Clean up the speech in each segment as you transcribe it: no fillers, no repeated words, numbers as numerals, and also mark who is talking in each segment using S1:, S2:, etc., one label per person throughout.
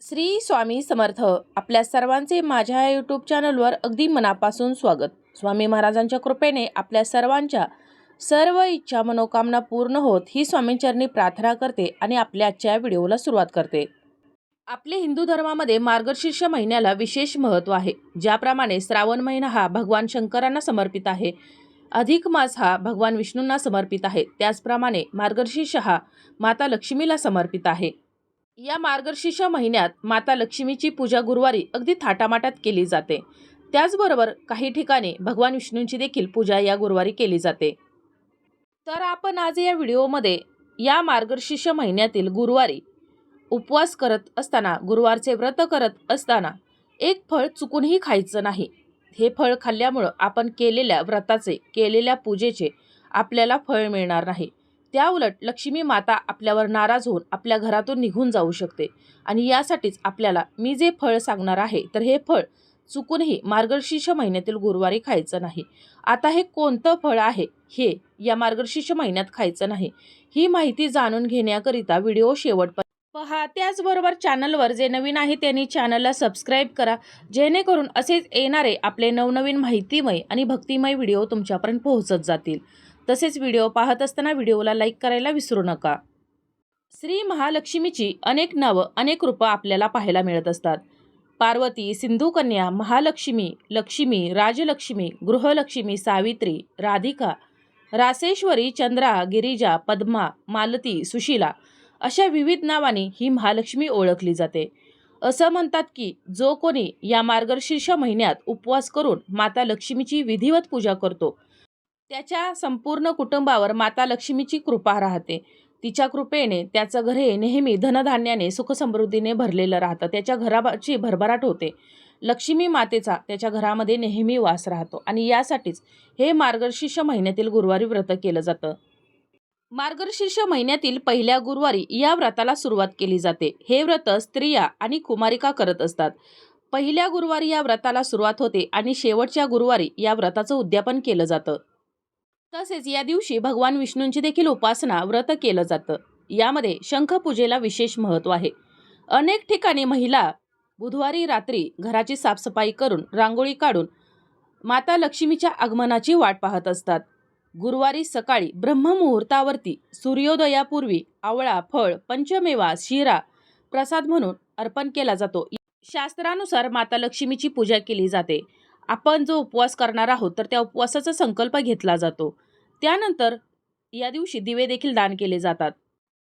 S1: श्री स्वामी समर्थ. आपल्या सर्वांचे माझ्या यूट्यूब चॅनलवर अगदी मनापासून स्वागत. स्वामी महाराजांच्या कृपेने आपल्या सर्वांच्या सर्व इच्छा मनोकामना पूर्ण होत ही स्वामींचरणी प्रार्थना करते आणि आपल्या आजच्या व्हिडिओला सुरुवात करते. आपल्या हिंदू धर्मामध्ये मार्गशीर्ष महिन्याला विशेष महत्त्व आहे. ज्याप्रमाणे श्रावण महिना हा भगवान शंकरांना समर्पित आहे, अधिक मास हा भगवान विष्णूंना समर्पित आहे, त्याचप्रमाणे मार्गशीर्ष हा माता लक्ष्मीला समर्पित आहे. या मार्गशीर्ष महिन्यात माता लक्ष्मीची पूजा गुरुवारी अगदी थाटामाटात केली जाते. त्याचबरोबर काही ठिकाणी भगवान विष्णूंची देखील पूजा या गुरुवारी केली जाते. तर आपण आज या व्हिडिओमध्ये या मार्गशीर्ष महिन्यातील गुरुवारी उपवास करत असताना, गुरुवारचे व्रत करत असताना एक फळ चुकूनही खायचं नाही. हे फळ खाल्ल्यामुळं आपण केलेल्या व्रताचे, केलेल्या पूजेचे आपल्याला फळ मिळणार नाही. त्याउलट लक्ष्मी माता आपल्यावर नाराज होऊन आपल्या घरातून निघून जाऊ शकते. आणि यासाठीच आपल्याला मी जे फळ सांगणार आहे, तर हे फळ चुकूनही मार्गशीर्ष महिन्यातील गुरुवारी खायचं नाही. आता हे कोणतं फळ आहे, हे या मार्गशीर्ष महिन्यात खायचं नाही, ही माहिती जाणून घेण्याकरिता व्हिडिओ शेवटपर्यंत पहा. त्याचबरोबर चॅनलवर जे नवीन आहे त्यांनी चॅनलला सबस्क्राईब करा, जेणेकरून असेच येणारे आपले नवनवीन माहितीमय आणि भक्तिमय व्हिडिओ तुमच्यापर्यंत पोहोचत जातील. तसेच व्हिडिओ पाहत असताना व्हिडिओला लाईक करायला विसरू नका. श्री महालक्ष्मीची अनेक नावं, अनेक रूपं आपल्याला पाहायला मिळत असतात. पार्वती, सिंधुकन्या, महालक्ष्मी, लक्ष्मी, राजलक्ष्मी, गृहलक्ष्मी, सावित्री, राधिका, रासेश्वरी, चंद्रा, गिरिजा, पद्मा, मालती, सुशीला अशा विविध नावांनी ही महालक्ष्मी ओळखली जाते. असं म्हणतात की जो कोणी या मार्गशीर्ष महिन्यात उपवास करून माता लक्ष्मीची विधिवत पूजा करतो, त्याच्या संपूर्ण कुटुंबावर माता लक्ष्मीची कृपा राहते. तिच्या कृपेने त्याचं घर हे नेहमी धनधान्याने, सुखसमृद्धीने भरलेलं राहतं. त्याच्या घराची भरभराट होते. लक्ष्मी मातेचा त्याच्या घरामध्ये नेहमी वास राहतो. आणि यासाठीच हे मार्गशीर्ष महिन्यातील गुरुवारी व्रत केलं जातं. मार्गशीर्ष महिन्यातील पहिल्या गुरुवारी या व्रताला सुरुवात केली जाते. हे व्रत स्त्रिया आणि कुमारिका करत असतात. पहिल्या गुरुवारी या व्रताला सुरुवात होते आणि शेवटच्या गुरुवारी या व्रताचं उद्यापन केलं जातं. तसेच या दिवशी भगवान विष्णूंची देखील उपासना, व्रत केलं जातं. यामध्ये शंखपूजेला विशेष महत्त्व आहे. अनेक ठिकाणी महिला बुधवारी रात्री घराची साफसफाई करून, रांगोळी काढून माता लक्ष्मीच्या आगमनाची वाट पाहत असतात. गुरुवारी सकाळी ब्रह्ममुहूर्तावरती सूर्योदयापूर्वी आवळा, फळ, पंचमेवा, शिरा प्रसाद म्हणून अर्पण केला जातो. शास्त्रानुसार माता लक्ष्मीची पूजा केली जाते. आपण जो उपवास करणार आहोत, तर त्या उपवासाचा संकल्प घेतला जातो. त्यानंतर या दिवशी दिवे देखील दान केले जातात.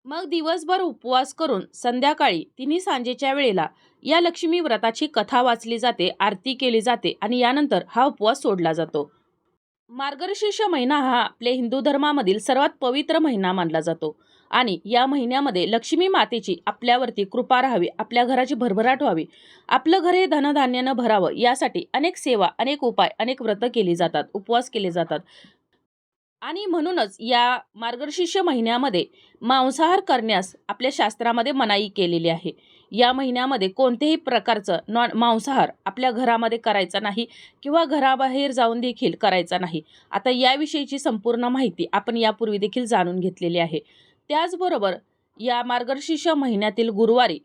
S1: मग दिवसभर उपवास करून संध्याकाळी तिन्ही सांजेच्या वेळेला या लक्ष्मी व्रताची कथा वाचली जाते, आरती केली जाते आणि यानंतर हा उपवास सोडला जातो. मार्गशीर्ष महिना हा आपल्या हिंदू धर्मामधील सर्वात पवित्र महिना मानला जातो. आणि या महिन्यामध्ये लक्ष्मी मातेची आपल्यावरती कृपा राहावी, आपल्या घराची भरभराट व्हावी, आपलं घर हे धनधान्यानं भरावं, यासाठी अनेक सेवा, अनेक उपाय, अनेक व्रतं केली जातात, उपवास केले जातात. आणि म्हणूनच या मार्गशीर्ष महिन्यामध्ये मांसाहार करण्यास आपल्या शास्त्रामध्ये मनाई केलेली आहे. या महिन्यामध्ये कोणत्याही प्रकारचं मांसाहार आपल्या घरामध्ये करायचा नाही किंवा घराबाहेर जाऊन देखील करायचा नाही. आता याविषयीची संपूर्ण माहिती आपण यापूर्वी देखील जाणून घेतलेली आहे. त्याचबरोबर या मार्गशीर्ष महिन्यातील गुरुवारी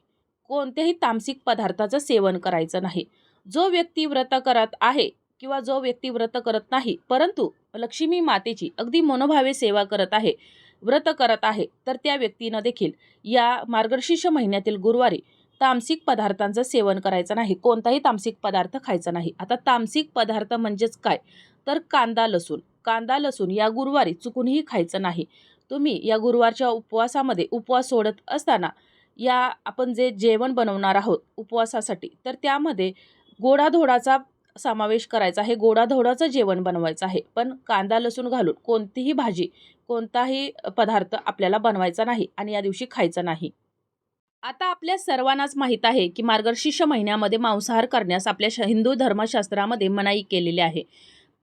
S1: कोणत्याही तामसिक पदार्थाचं सेवन करायचं नाही. जो व्यक्ती व्रत करत आहे किंवा जो व्यक्ती व्रत करत नाही, परंतु लक्ष्मी मातेची अगदी मनोभावे सेवा करत आहे, व्रत करत आहे, तर त्या व्यक्तीनं देखील या मार्गशीर्ष महिन्यातील गुरुवारी तामसिक पदार्थांचं सेवन करायचं नाही. कोणताही तामसिक पदार्थ खायचा नाही. आता तामसिक पदार्थ म्हणजेच काय, तर कांदा लसूण या गुरुवारी चुकूनही खायचं नाही. तुम्ही या गुरुवारच्या उपवासामध्ये उपवास सोडत असताना या आपण जे जेवण बनवणार आहोत उपवासासाठी, तर त्यामध्ये गोडाधोडाचा समावेश करायचा आहे. गोडाधोडाचं जेवण बनवायचं आहे. पण कांदा लसूण घालून कोणतीही भाजी, कोणताही पदार्थ आपल्याला बनवायचा नाही आणि या दिवशी खायचा नाही. आता आपल्या सर्वांनाच माहीत आहे की मार्गशीर्ष महिन्यामध्ये मांसाहार करण्यास आपल्या हिंदू धर्मशास्त्रामध्ये मनाई केलेली आहे.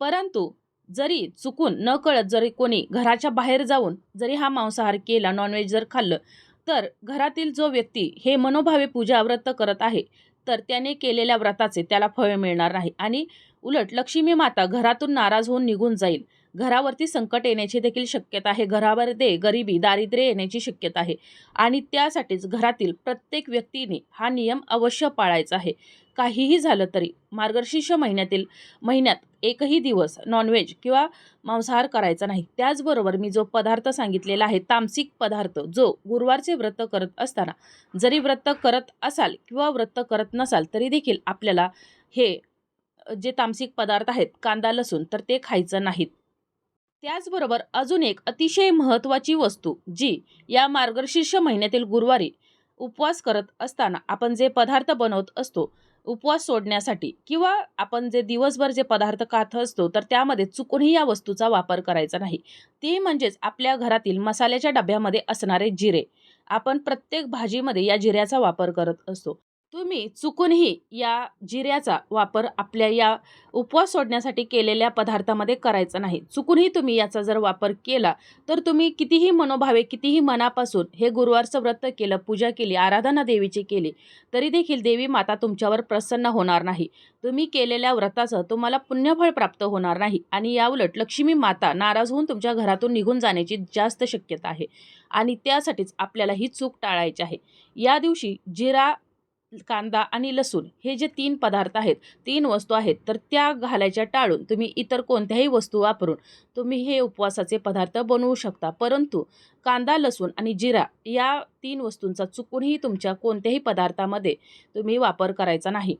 S1: परंतु जरी चुकून नकळत जरी कोणी घराच्या बाहेर जाऊन जरी हा मांसाहार केला, नॉनव्हेज जर खाल्लं, तर घरातील जो व्यक्ती हे मनोभावे पूजा व्रत करत आहे, तर त्याने केलेल्या व्रताचे त्याला फळ मिळणार नाही आणि उलट लक्ष्मी माता घरातून नाराज होऊन निघून जाईल. घरावरती संकट येण्याची देखील शक्यता आहे. घरामध्ये गरिबी, दारिद्र्य येण्याची शक्यता आहे आणि त्यासाठीच घरातील प्रत्येक व्यक्तीने हा नियम अवश्य पाळायचा आहे. काहीही झालं तरी मार्गशीर्ष महिन्यात एकही दिवस नॉनव्हेज किंवा मांसाहार करायचा नाही. त्याचबरोबर मी जो पदार्थ सांगितलेला आहे तामसिक पदार्थ, जो गुरुवारचे व्रत करत असताना जरी व्रत करत असाल किंवा व्रत करत नसाल तरी देखील आपल्याला हे जे तामसिक पदार्थ आहेत कांदा, लसूण, तर ते खायचं नाहीत. त्याचबरोबर अजून एक अतिशय महत्त्वाची वस्तू, जी या मार्गशीर्ष महिन्यातील गुरुवारी उपवास करत असताना आपण जे पदार्थ बनवत असतो उपवास सोडण्यासाठी किंवा आपण जे दिवसभर जे पदार्थ खात असतो तर त्यामध्ये चुकूनही या वस्तूचा वापर करायचा नाही. ते म्हणजेच आपल्या घरातील मसाल्याच्या डब्यामध्ये असणारे जिरे. आपण प्रत्येक भाजीमध्ये या जिऱ्याचा वापर करत असतो. तुम्ही चुकूनही या जिऱ्याचा वापर आपल्या या उपवास सोडण्यासाठी केलेल्या पदार्थामध्ये करायचा नाही. चुकूनही तुम्ही याचा जर वापर केला तर तुम्ही कितीही मनोभावे, कितीही मनापासून हे गुरुवारचं व्रत केलं, पूजा केली, आराधना देवीची केली, तरी देखील देवी माता तुमच्यावर प्रसन्न होणार नाही. तुम्ही केलेल्या व्रताचं तुम्हाला पुण्यफळ प्राप्त होणार नाही आणि याउलट लक्ष्मी माता नाराज होऊन तुमच्या घरातून निघून जाण्याची जास्त शक्यता आहे आणि त्यासाठीच आपल्याला ही चूक टाळायची आहे. या दिवशी जिरा, कांदा आणि लसूण हे जे 3 पदार्थ आहेत, 3 वस्तू आहेत, तर त्या घालायच्या टाळून तुम्ही इतर कोणत्याही वस्तू वापरून तुम्ही हे उपवासाचे पदार्थ बनवू शकता. परंतु कांदा, लसूण आणि जिरा या 3 वस्तूंचा चुकूनही तुमच्या कोणत्याही पदार्थामध्ये तुम्ही वापर करायचा नाही.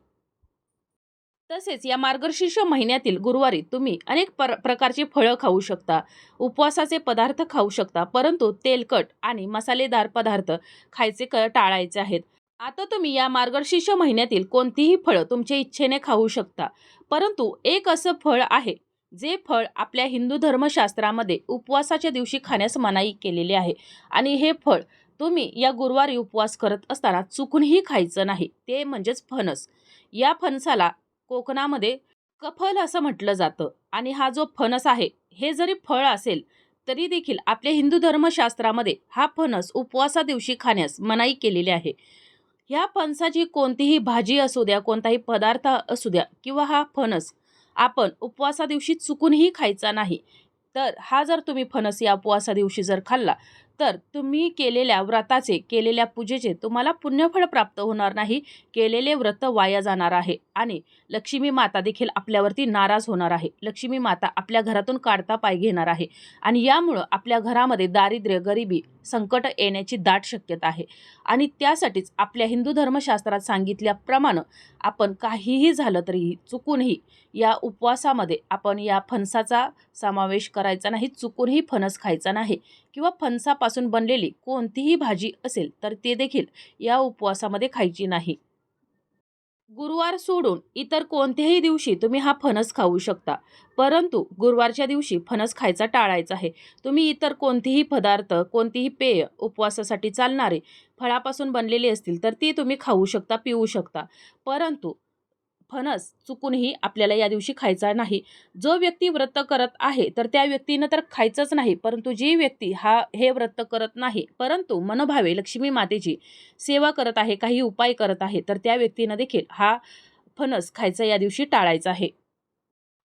S1: तसेच या मार्गशीर्ष महिन्यातील गुरुवारी तुम्ही अनेक प्रकारची फळं खाऊ शकता, उपवासाचे पदार्थ खाऊ शकता, परंतु तेलकट आणि मसालेदार पदार्थ खायचे टाळायचे आहेत. आता तुम्ही या मार्गशीर्ष महिन्यातील कोणतीही फळं तुमच्या इच्छेने खाऊ शकता. परंतु एक असं फळ आहे, जे फळ आपल्या हिंदू धर्मशास्त्रामध्ये उपवासाच्या दिवशी खाण्यास मनाई केलेली आहे आणि हे फळ तुम्ही या गुरुवारी उपवास करत असताना चुकूनही खायचं नाही. ते म्हणजेच फणस. या फणसाला कोकणामध्ये कफल असं म्हटलं जातं आणि हा जो फणस आहे, हे जरी फळ असेल तरी देखील आपल्या हिंदू धर्मशास्त्रामध्ये हा फणस उपवासा दिवशी खाण्यास मनाई केलेली आहे. ह्या फणसाची कोणतीही भाजी असू द्या, कोणताही पदार्थ असू द्या किंवा हा फणस आपण उपवासा दिवशी चुकूनही खायचा नाही. तर हा जर तुम्ही फणस या उपवासा दिवशी जर खाल्ला तर तुम्ही केलेल्या व्रताचे, केलेल्या पूजेचे तुम्हाला पुण्यफळ प्राप्त होणार नाही. केलेले व्रत वाया जाणार आहे आणि लक्ष्मी माता देखील आपल्यावरती नाराज होणार आहे. लक्ष्मी माता आपल्या घरातून काढता पाय घेणार आहे आणि यामुळं आपल्या घरामध्ये दारिद्र्य, गरिबी, संकट येण्याची दाट शक्यता आहे आणि त्यासाठीच आपल्या हिंदू धर्मशास्त्रात सांगितल्याप्रमाणे आपण काहीही झालं तरीही चुकूनही या उपवासामध्ये आपण या फणसाचा समावेश करायचा नाही. चुकूनही फणस खायचा नाही किंवा फणसापासून बनलेली कोणतीही भाजी असेल तर ते देखील या उपवासामध्ये खायची नाही. गुरुवार सोडून इतर कोणत्याही दिवशी तुम्ही हा फणस खाऊ शकता, परंतु गुरुवारच्या दिवशी फणस खायचा टाळायचा आहे. तुम्ही इतर कोणतेही पदार्थ, कोणतीही पेय उपवासासाठी चालणारे फळापासून बनलेले असतील तर ती तुम्ही खाऊ शकता, पिऊ शकता, परंतु फणस चुकूनही आपल्याला या दिवशी खायचा नाही. जो व्यक्ती व्रत करत आहे तर त्या व्यक्तीनं तर खायचंच नाही, परंतु जी व्यक्ती हे व्रत करत नाही परंतु मनोभावे लक्ष्मी मातेची सेवा करत आहे, काही उपाय करत आहे, तर त्या व्यक्तीनं देखील हा फणस खायचा या दिवशी टाळायचा आहे.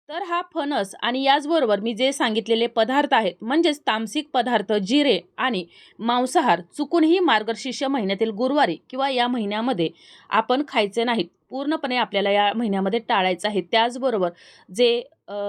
S1: तर हा फणस आणि याचबरोबर मी जे सांगितलेले पदार्थ आहेत म्हणजेच तामसिक पदार्थ, जिरे आणि मांसाहार चुकूनही मार्गशीर्ष महिन्यातील गुरुवारी किंवा या महिन्यामध्ये आपण खायचे नाहीत. पूर्णपणे आपल्याला या महिन्यामध्ये टाळायचं आहे. त्याचबरोबर जे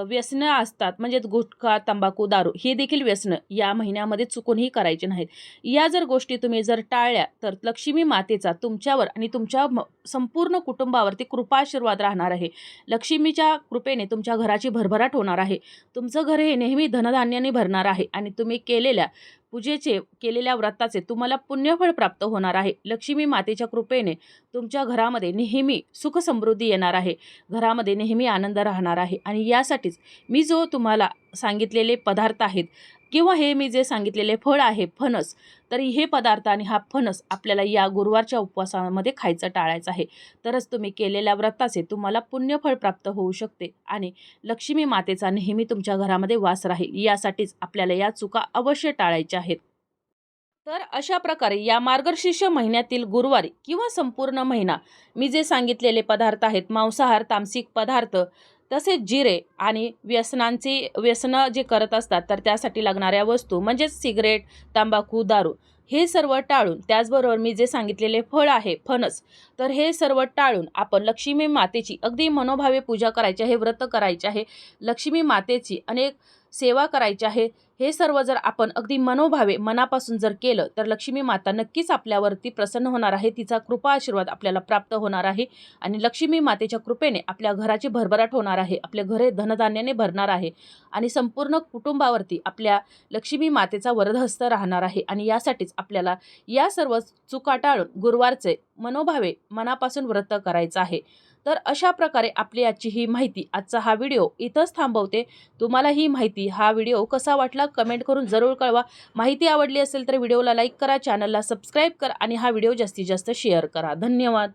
S1: व्यसनं असतात म्हणजेच गुटखा, तंबाखू, दारू हे देखील व्यसनं या महिन्यामध्ये चुकूनही करायचे नाहीत. या जर गोष्टी तुम्ही जर टाळल्या तर लक्ष्मी मातेचा तुमच्यावर आणि तुमच्या संपूर्ण कुटुंबावरती कृपाशीर्वाद राहणार आहे. लक्ष्मीच्या कृपेने तुमच्या घराची भरभराट होणार आहे. तुमचं घर हे नेहमी धनधान्याने भरणार आहे आणि तुम्ही केलेल्या पूजेचे, केलेल्या व्रताचे तुम्हाला पुण्यफळ प्राप्त होणार आहे. लक्ष्मी मातेच्या कृपेने तुमच्या घरामध्ये नेहमी सुख समृद्धी येणार आहे. घरामध्ये नेहमी आनंद राहणार आहे आणि यासाठीच मी जो तुम्हाला सांगितलेले पदार्थ आहेत किंवा हे मी जे सांगितलेले फळ आहे फणस, तर हे पदार्थ आणि हा फणस आपल्याला या गुरुवारच्या उपवासामध्ये खायचं टाळायचं आहे. तरच तुम्ही केलेल्या व्रताचे तुम्हाला पुण्यफळ प्राप्त होऊ शकते आणि लक्ष्मी मातेचा नेहमी तुमच्या घरामध्ये वास राहील. यासाठीच आपल्याला या चुका अवश्य टाळायच्या आहेत. तर अशा प्रकारे या मार्गशीर्ष महिन्यातील गुरुवारी किंवा संपूर्ण महिना मी जे सांगितलेले पदार्थ आहेत, मांसाहार, तामसिक पदार्थ, तसेच जिरे आणि व्यसनं जे करत असतात तर त्यासाठी लागणाऱ्या वस्तू म्हणजेच सिगरेट, तंबाखू, दारू हे सर्व टाळून, त्याचबरोबर मी जे सांगितलेले फळ आहे फणस, तर हे सर्व टाळून आपण लक्ष्मी मातेची अगदी मनोभावे पूजा करायची आहे, व्रत करायचे आहे, लक्ष्मी मातेची अनेक सेवा करायची आहे. हे सर्व जर आपण अगदी मनोभावे मनापासून जर केलं तर लक्ष्मी माता नक्कीच आपल्यावरती प्रसन्न होणार आहे. तिचा कृपा आशीर्वाद आपल्याला प्राप्त होणार आहे आणि लक्ष्मी मातेच्या कृपेने आपल्या घराची भरभराट होणार आहे. आपले घरे धनधान्याने भरणार आहे आणि संपूर्ण कुटुंबावरती आपल्या लक्ष्मी मातेचा वरदहस्त राहणार आहे. आणि यासाठीच आपल्याला या सर्व चुका टाळून गुरुवारचे मनोभावे मनापासून व्रत करायचं आहे. तर अशा प्रकारे आपली आजची ही माहिती, आजचा हा व्हिडिओ इथंच थांबवते. तुम्हाला ही माहिती, हा व्हिडिओ कसा वाटला कमेंट करून जरूर कळवा. माहिती आवडली असेल तर व्हिडिओला लाईक करा, चॅनलला सबस्क्राईब करा आणि हा व्हिडिओ जास्तीत जास्त शेअर करा. धन्यवाद.